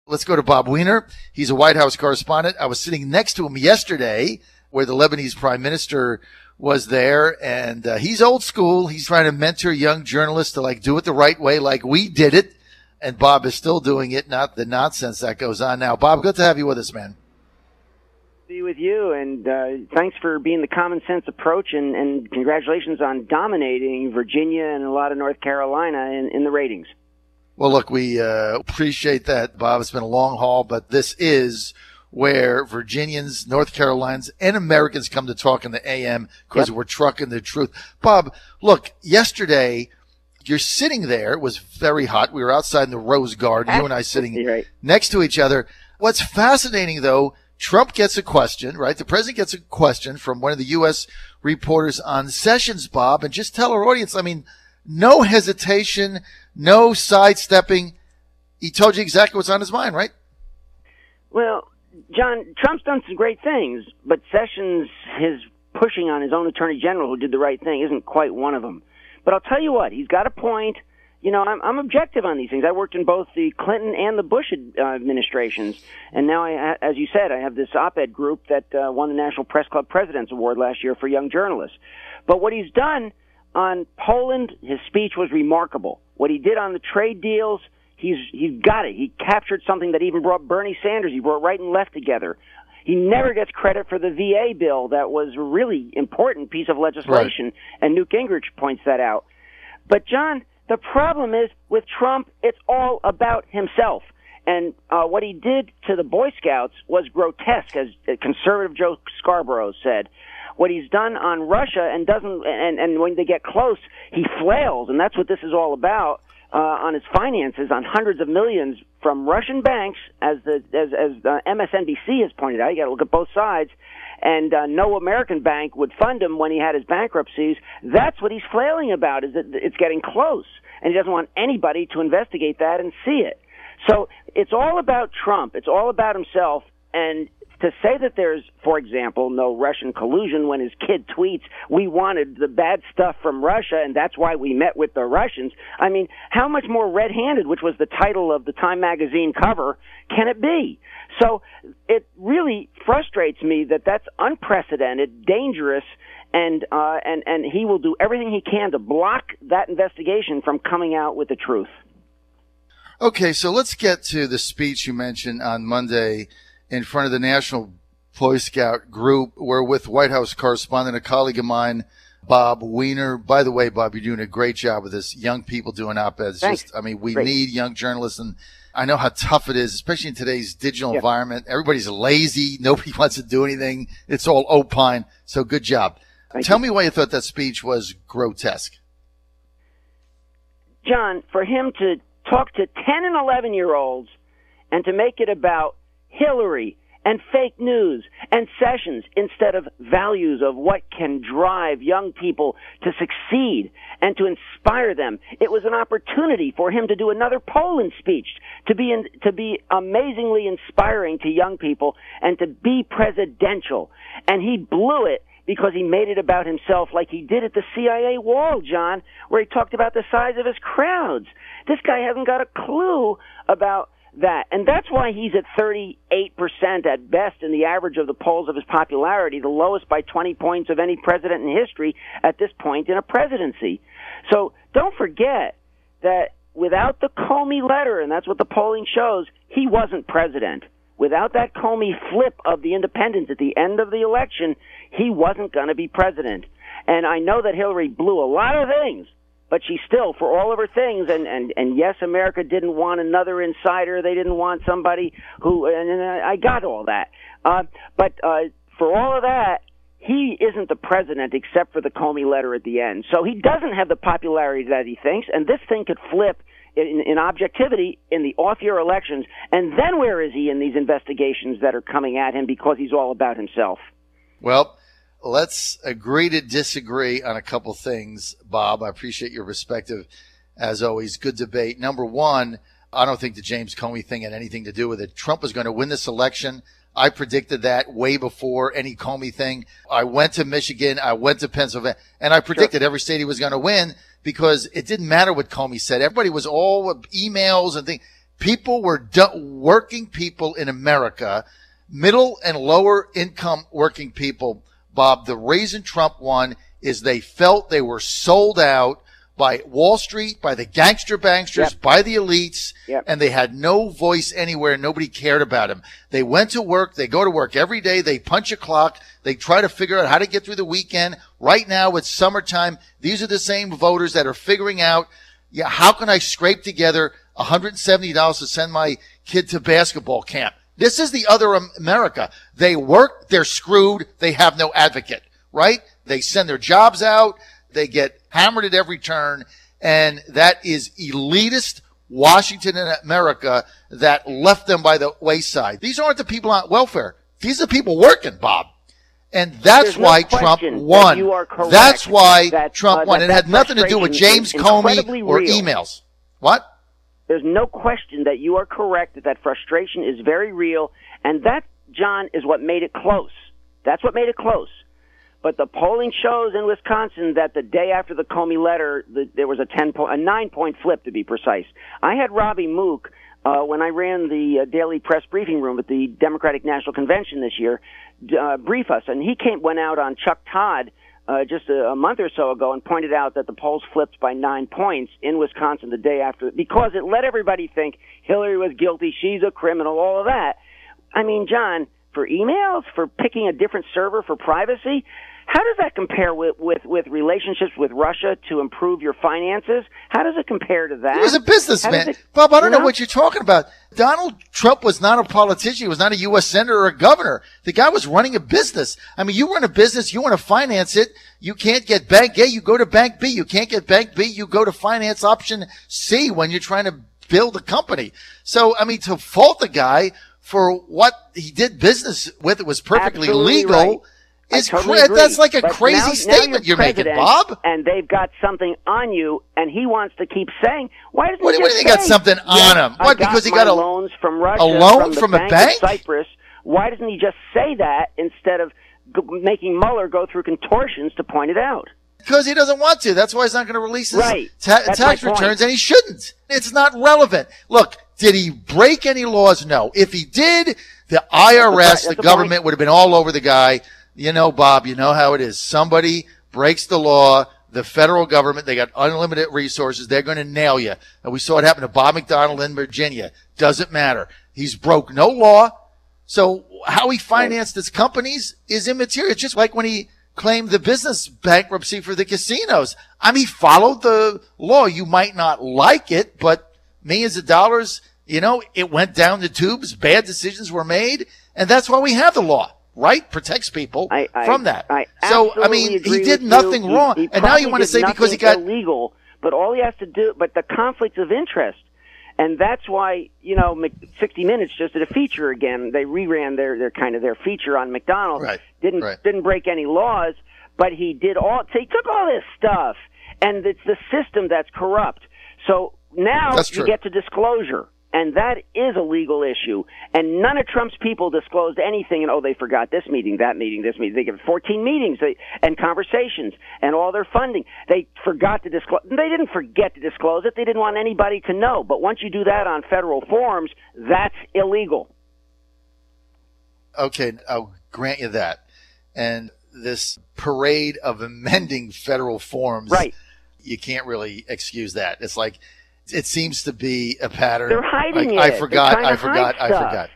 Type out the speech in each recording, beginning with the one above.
Let's go to Bob Weiner. He's a White House correspondent. I was sitting next to him yesterday where the Lebanese prime minister was there, and he's old school. He's trying to mentor young journalists to do it the right way, like we did it. And Bob is still doing it, not the nonsense that goes on now. Bob, good to have you with us, man. Be with you, and thanks for being the common sense approach, and congratulations on dominating Virginia and a lot of North Carolina in the ratings. Well, look, we appreciate that, Bob. It's been a long haul, but this is where Virginians, North Carolinians, and Americans come to talk in the AM because we're trucking the truth. Bob, look, yesterday you're sitting there. It was very hot. We were outside in the Rose Garden, you and I sitting next to each other. What's fascinating, though, Trump gets a question, right? The president gets a question from one of the U.S. reporters on Sessions, Bob, and just tell our audience, no hesitation, no sidestepping. He told you exactly what's on his mind, right? Well, John, Trump's done some great things, but Sessions, his pushing on his own attorney general who did the right thing, isn't quite one of them. But I'll tell you what, he's got a point. You know, I'm objective on these things. I worked in both the Clinton and the Bush administrations, and now, as you said, I have this op-ed group that won the National Press Club President's Award last year for young journalists. But what he's done on Poland, his speech was remarkable. What he did on the trade deals, he's got it. He captured something that even brought Bernie Sanders, he brought right and left together. He never gets credit for the VA bill that was a really important piece of legislation, right. And Newt Gingrich points that out. But, John, the problem is with Trump, it's all about himself. And what he did to the Boy Scouts was grotesque, as conservative Joe Scarborough said. What he's done on Russia and when they get close, he flails, and that's what this is all about. On his finances, on hundreds of millions from Russian banks, as MSNBC has pointed out. You got to look at both sides, and no American bank would fund him when he had his bankruptcies. That's what he's flailing about, is that it's getting close, and he doesn't want anybody to investigate that and see it. So it's all about Trump. It's all about himself, and to say that there's, for example, no Russian collusion when his kid tweets, we wanted the bad stuff from Russia and that's why we met with the Russians. I mean, how much more red-handed, which was the title of the Time magazine cover, can it be? So it really frustrates me that that's unprecedented, dangerous, and he will do everything he can to block that investigation from coming out with the truth. Okay, so let's get to the speech you mentioned on Monday in front of the National Boy Scout group. We're with White House correspondent, a colleague of mine, Bob Weiner. By the way, Bob, you're doing a great job with this. Young people doing op-eds. Thanks. We need young journalists, and I know how tough it is, especially in today's digital environment. Everybody's lazy. Nobody wants to do anything. It's all opine. So good job. Tell me why you thought that speech was grotesque. John, for him to talk to 10 and 11-year-olds and to make it about Hillary and fake news and Sessions instead of values of what can drive young people to succeed and to inspire them. It was an opportunity for him to do another Poland speech, to be amazingly inspiring to young people and to be presidential. And he blew it because he made it about himself like he did at the CIA wall, John, where he talked about the size of his crowds. This guy hasn't got a clue about that. And that's why he's at 38% at best in the average of the polls of his popularity, the lowest by 20 points of any president in history at this point in a presidency. So don't forget that without the Comey letter, and that's what the polling shows, he wasn't president. Without that Comey flip of the independents at the end of the election, he wasn't going to be president. And I know that Hillary blew a lot of things, but she still, for all of her things, and yes, America didn't want another insider. They didn't want somebody who, and I got all that. But for all of that, he isn't the president except for the Comey letter at the end. So he doesn't have the popularity that he thinks, and this thing could flip in objectivity in the off-year elections. And then where is he in these investigations that are coming at him because he's all about himself? Well, let's agree to disagree on a couple things, Bob. I appreciate your perspective, as always. Good debate. Number one, I don't think the James Comey thing had anything to do with it. Trump was going to win this election. I predicted that way before any Comey thing. I went to Michigan. I went to Pennsylvania. And I predicted every state he was going to win because it didn't matter what Comey said. Everybody was all emails and things. People were working people in America, middle and lower income working people, Bob. The reason Trump won is they felt they were sold out by Wall Street, by the gangster banksters, by the elites, and they had no voice anywhere. Nobody cared about them. They went to work. They go to work every day. They punch a clock. They try to figure out how to get through the weekend. Right now, it's summertime. These are the same voters that are figuring out, how can I scrape together $170 to send my kid to basketball camp? This is the other America. They work. They're screwed. They have no advocate, right? They send their jobs out. They get hammered at every turn, and that is elitist Washington and America that left them by the wayside. These aren't the people on welfare. These are people working, Bob. And that's why Trump won. That's why Trump won. It had nothing to do with James Comey or emails. What? There's no question that you are correct, that frustration is very real, and that, John, is what made it close. That's what made it close. But the polling shows in Wisconsin that the day after the Comey letter, there was a 9-point flip, to be precise. I had Robbie Mook, when I ran the daily press briefing room at the Democratic National Convention this year, brief us. And he went out on Chuck Todd just a month or so ago and pointed out that the polls flipped by 9 points in Wisconsin the day after, because it let everybody think Hillary was guilty, she's a criminal, all of that. I mean, John, for emails, for picking a different server for privacy, how does that compare with relationships with Russia to improve your finances? How does it compare to that? He was a businessman. Bob, I don't know what you're talking about. Donald Trump was not a politician. He was not a U.S. senator or a governor. The guy was running a business. I mean, you run a business, you want to finance it. You can't get bank A, you go to bank B. You can't get bank B, you go to finance option C when you're trying to build a company. So, I mean, to fault the guy for what he did business with, it was perfectly legal. Right. That's like a crazy statement you're making, Bob. And they've got something on you, and he wants to keep saying, why doesn't what do you think got something on him? What, because he got loans from Russia, a loan from a bank? Cyprus. Why doesn't he just say that instead of making Mueller go through contortions to point it out? Because he doesn't want to. That's why he's not going to release his tax returns, point. And he shouldn't. It's not relevant. Look, did he break any laws? No. If he did, the IRS, the government, would have been all over the guy. You know, Bob, you know how it is. Somebody breaks the law, the federal government, they got unlimited resources. They're going to nail you. And we saw it happen to Bob McDonald in Virginia. Doesn't matter. He's broke no law. So how he financed his companies is immaterial. It's just like when he claimed the business bankruptcy for the casinos. I mean, he followed the law. You might not like it, but millions of dollars, it went down the tubes. Bad decisions were made. And that's why we have the law. Right? Protects people from that. I mean, he did nothing wrong. And now you want to say because he got illegal, but all he has to do, but the conflicts of interest. And that's why, 60 Minutes just did a feature again. They reran their feature on McDonald. Right. Didn't break any laws, but he took all this stuff, and it's the system that's corrupt. So now you get to disclosure. And that is a legal issue. And none of Trump's people disclosed anything. And, they forgot this meeting, that meeting, this meeting. They gave 14 meetings and conversations and all their funding. They forgot to disclose. They didn't forget to disclose it. They didn't want anybody to know. But once you do that on federal forums, that's illegal. Okay, I'll grant you that. And this parade of amending federal forms, right? You can't really excuse that. It's like, it seems to be a pattern. They're hiding it. I forgot.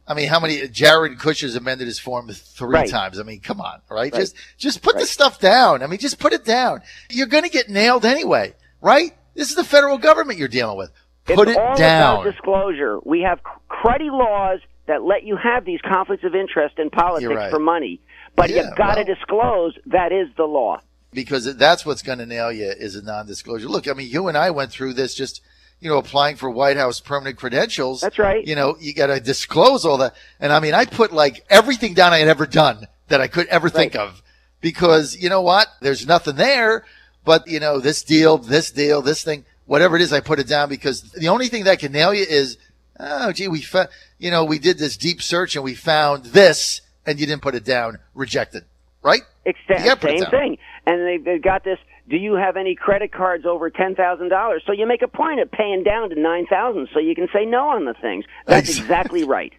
I mean, how many? Jared Kushner's amended his form 3 times. I mean, come on, right? Just put the stuff down. I mean, just put it down. You're going to get nailed anyway, right? This is the federal government you're dealing with. Put it down. It's all about disclosure. We have cruddy laws that let you have these conflicts of interest in politics for money, but you've got to disclose. That is the law. Because that's what's going to nail you is a non-disclosure. Look, I mean, you and I went through this just, applying for White House permanent credentials. That's right. You got to disclose all that. And I mean, I put like everything down I had ever done that I could ever think of because you know what? There's nothing there, but this deal, this thing, whatever it is, I put it down because the only thing that can nail you is, oh, gee, we did this deep search and we found this and you didn't put it down, rejected. Right? Same thing. And they've got this do you have any credit cards over $10,000? So you make a point of paying down to $9,000 so you can say no on the things. That's exactly right.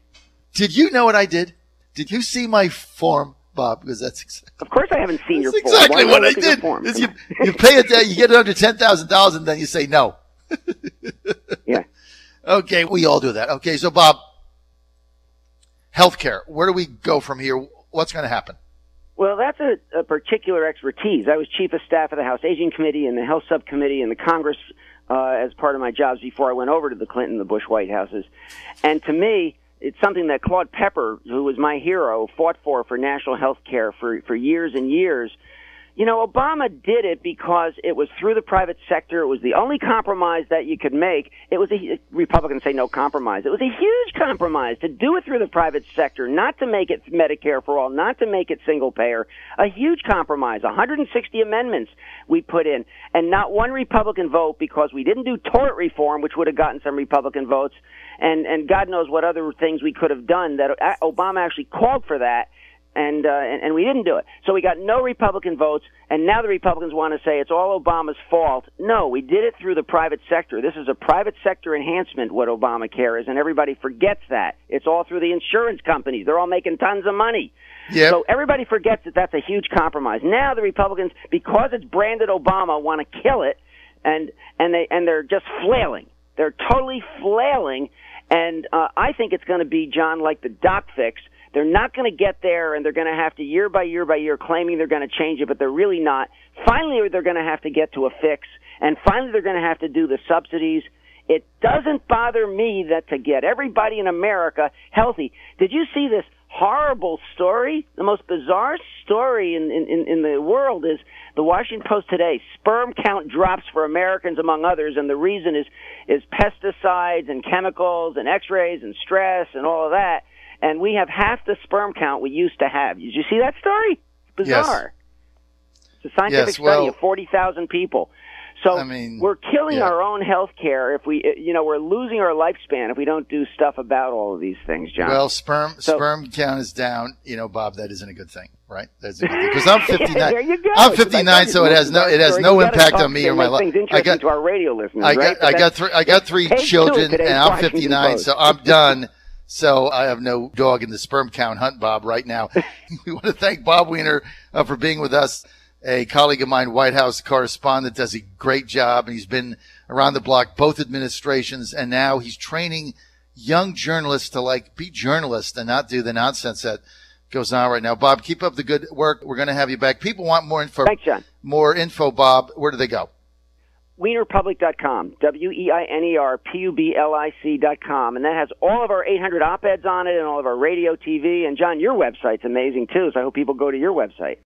Did you know what I did? Did you see my form, Bob? Because that's exactly. Of course, I haven't seen your form. Exactly what I did. Is you pay it down, you get it under $10,000, and then you say no. Yeah. Okay, we all do that. Okay, so Bob, healthcare. Where do we go from here? What's going to happen? Well, that's a particular expertise. I was chief of staff of the House Aging Committee and the Health Subcommittee in the Congress as part of my jobs before I went over to the Clinton, the Bush White Houses. And to me, it's something that Claude Pepper, who was my hero, fought for national health care for years and years. You know, Obama did it because it was through the private sector. It was the only compromise that you could make. It was Republicans say no compromise. It was a huge compromise to do it through the private sector, not to make it Medicare for all, not to make it single payer. A huge compromise. 160 amendments we put in, and not one Republican vote because we didn't do tort reform, which would have gotten some Republican votes, and God knows what other things we could have done that Obama actually called for that. And we didn't do it. So we got no Republican votes, and now the Republicans want to say it's all Obama's fault. No, we did it through the private sector. This is a private sector enhancement, what Obamacare is, and everybody forgets that. It's all through the insurance companies. They're all making tons of money. Yep. So everybody forgets that that's a huge compromise. Now the Republicans, because it's branded Obama, want to kill it, and they're just flailing. They're totally flailing, and I think it's going to be, John, like the doc fix. They're not going to get there, and they're going to have to year by year by year claiming they're going to change it, but they're really not. Finally, they're going to have to get to a fix, and finally they're going to have to do the subsidies. It doesn't bother me that to get everybody in America healthy. Did you see this horrible story? The most bizarre story in the world is the Washington Post today. Sperm count drops for Americans, among others, and the reason is pesticides and chemicals and X-rays and stress and all of that. And we have half the sperm count we used to have. Did you see that story? It's bizarre. Yes. It's a scientific study of 40,000 people. So we're killing our own health care if we, we're losing our lifespan if we don't do stuff about all of these things, John. Well, sperm count is down. Bob, that isn't a good thing, right? That's a good thing because I'm 59. There you go. I'm 59, so it has no impact on me or my life. I got to our radio listeners. I got three children, and I'm 59, so I'm done. So I have no dog in the sperm count hunt, Bob, right now. We want to thank Bob Weiner for being with us, a colleague of mine, White House correspondent, does a great job. And he's been around the block, both administrations, and now he's training young journalists to, be journalists and not do the nonsense that goes on right now. Bob, keep up the good work. We're going to have you back. People want more info. Thanks, John. More info, Bob. Where do they go? WeinerPublic.com, WeinerPublic.com, and that has all of our 800 op-eds on it and all of our radio, TV, and John, your website's amazing too, so I hope people go to your website.